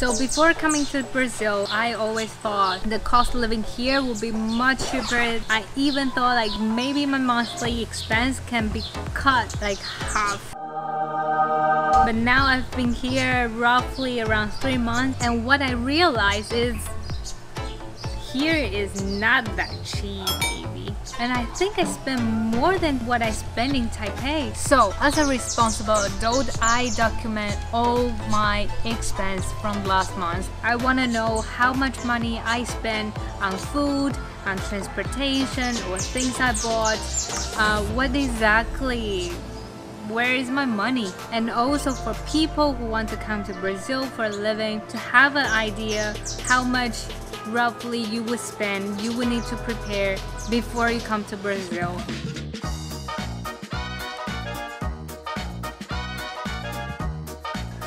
So before coming to Brazil, I always thought the cost of living here would be much cheaper. I even thought like maybe my monthly expense can be cut like half. But now I've been here roughly around 3 months, and what I realized is here is not that cheap, baby. And I think I spend more than what I spend in Taipei. So as a responsible adult, I document all my expense from last month. I want to know how much money I spend on food, on transportation, or things I bought, where is my money? And also for people who want to come to Brazil for a living, to have an idea how much roughly you would spend, you would need to prepare before you come to Brazil.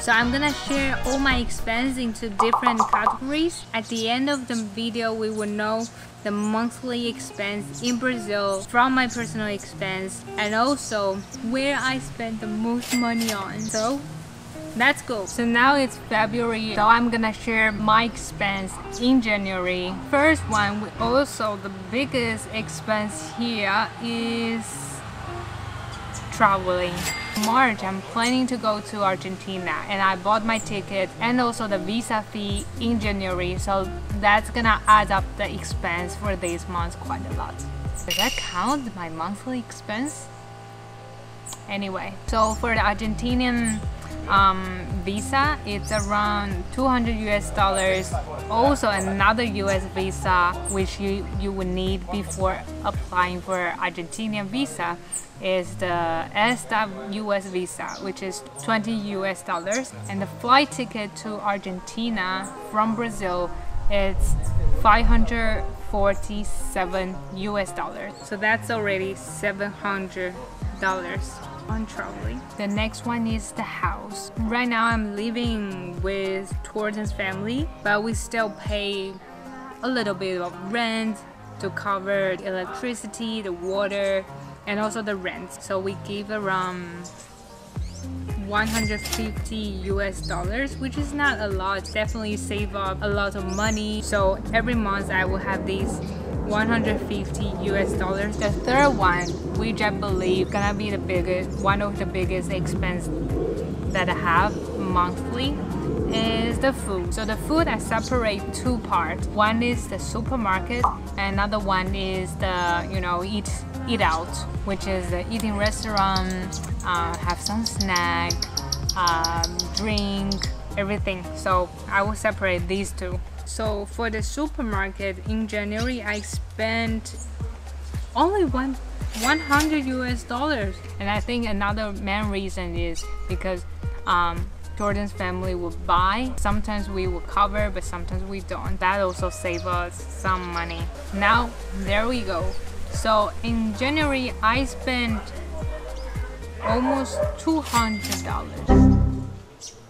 So I'm gonna share all my expense into different categories. At the end of the video, we will know the monthly expense in Brazil from my personal expense, and also where I spend the most money on. So let's go. So now it's February, so I'm gonna share my expense in January. First one, also the biggest expense here is traveling. March, I'm planning to go to Argentina, and I bought my ticket and also the visa fee in January, so that's gonna add up the expense for this month quite a lot. Does that count my monthly expense? Anyway, so for the Argentinian visa, it's around $200 US. Also another US visa which you would need before applying for Argentinian visa is the US visa, which is $20 US, and the flight ticket to Argentina from Brazil, it's $547 US. So that's already $700 on traveling. The next one is the house. Right now I'm living with Torden's family, but we still pay a little bit of rent to cover the electricity, the water, and also the rent. So we give around $150 US, which is not a lot. Definitely save up a lot of money. So every month I will have these $150 US. The third one, which I believe gonna be one of the biggest expense that I have monthly, is the food. So the food I separate two parts. One is the supermarket, and another one is the eat out, which is the eating restaurant, have some snack, drink, everything. So I will separate these two. So for the supermarket in January, I spent only $100 US, and I think another main reason is because Jordan's family would buy. Sometimes we will cover, but sometimes we don't. That also saves us some money. Now there we go. So in January, I spent almost $200.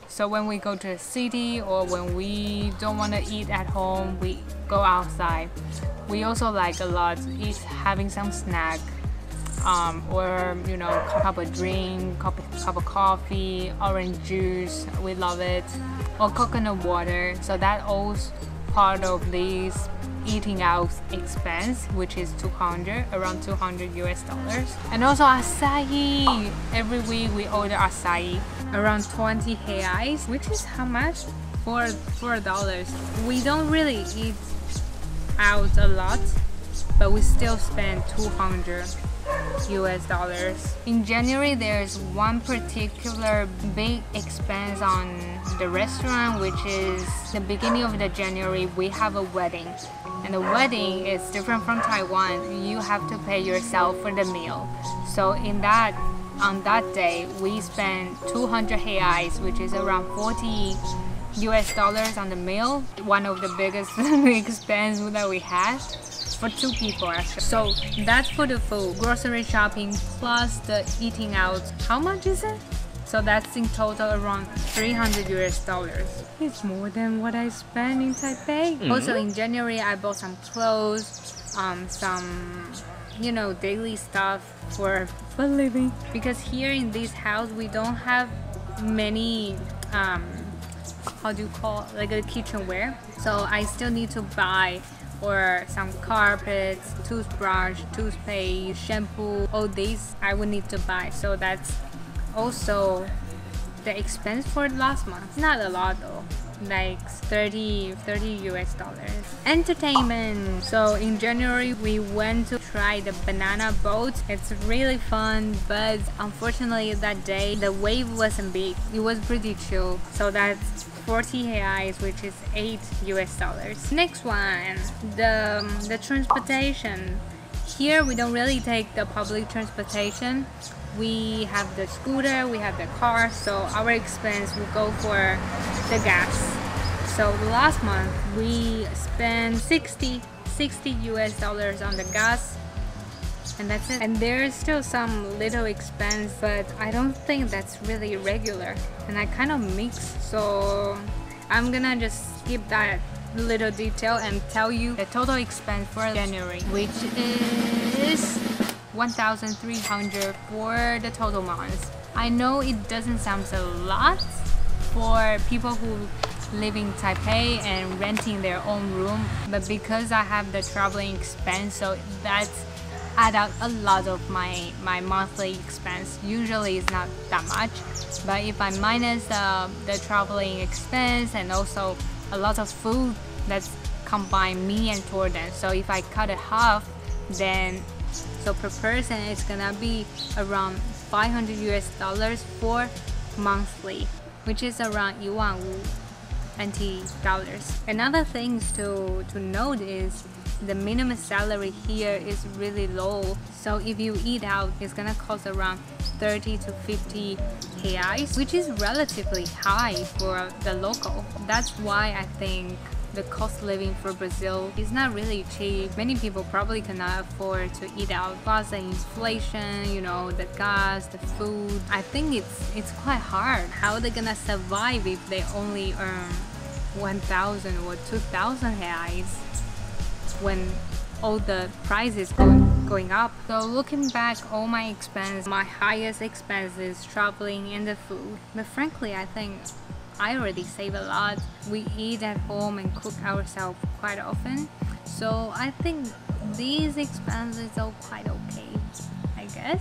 So when we go to the city, or when we don't want to eat at home, we go outside. We also like a lot having some snack, or cup of drink, cup of coffee, orange juice. We love it, or coconut water. So that all's part of this eating out expense, which is around $200 US. And also acai. Every week we order acai, around 20 reais, which is how much? $4. We don't really eat out a lot, but we still spend $200 US. In January, there's one particular big expense on the restaurant, which is the beginning of the January, we have a wedding. And the wedding is different from Taiwan. You have to pay yourself for the meal. So on that day, we spend 200 reais, which is around $40 US on the meal. One of the biggest expense that we have for two people actually. So that's for the food, grocery shopping plus the eating out. How much is it? So that's in total around $300 US. It's more than what I spent in Taipei. Also in January, I bought some clothes, some daily stuff for living, because here in this house we don't have many how do you call, like a kitchenware. So I still need to buy or some carpets, toothbrush, toothpaste, shampoo, all these I would need to buy. So that's also the expense for last month. Not a lot though, like 30 US dollars. Entertainment. So in January we went to try the banana boat. It's really fun, but unfortunately that day the wave wasn't big. It was pretty chill. So that's 40 reais, which is 8 US dollars. Next one, the transportation. Here we don't really take the public transportation. We have the scooter, we have the car, so our expense will go for the gas. So last month we spent 60 US dollars on the gas, and that's it. And there's still some little expense, but I don't think that's really regular, and I kind of mix, so I'm gonna just skip that little detail and tell you the total expense for January, which is 1,300 for the total month. I know it doesn't sound a lot for people who live in Taipei and renting their own room, but because I have the traveling expense, so that's add up a lot of my monthly expense. Usually it's not that much, but if I minus the traveling expense and also a lot of food, that's combined me and Jordan. So if I cut it half, then so per person it's gonna be around 500 US dollars for monthly, which is around 1,500 NT dollars. Another thing to note is the minimum salary here is really low. So if you eat out, it's gonna cost around 30 to 50 reais, which is relatively high for the local. That's why I think the cost of living for Brazil is not really cheap. Many people probably cannot afford to eat out. Plus the inflation, you know, the gas, the food. I think it's quite hard. How are they gonna survive if they only earn 1,000 or 2,000 reais when all the prices going up? So looking back, all my expense, my highest expense is traveling and the food. But frankly, I think I already save a lot. We eat at home and cook ourselves quite often. So I think these expenses are quite okay, I guess.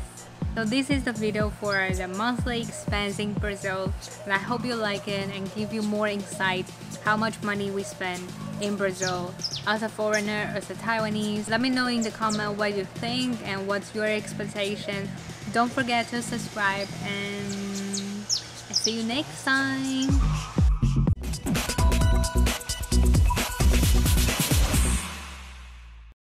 So this is the video for the monthly expense in Brazil, and I hope you like it and give you more insight how much money we spend in Brazil as a foreigner, as a Taiwanese. Let me know in the comment what you think and what's your expectation. Don't forget to subscribe, and see you next time.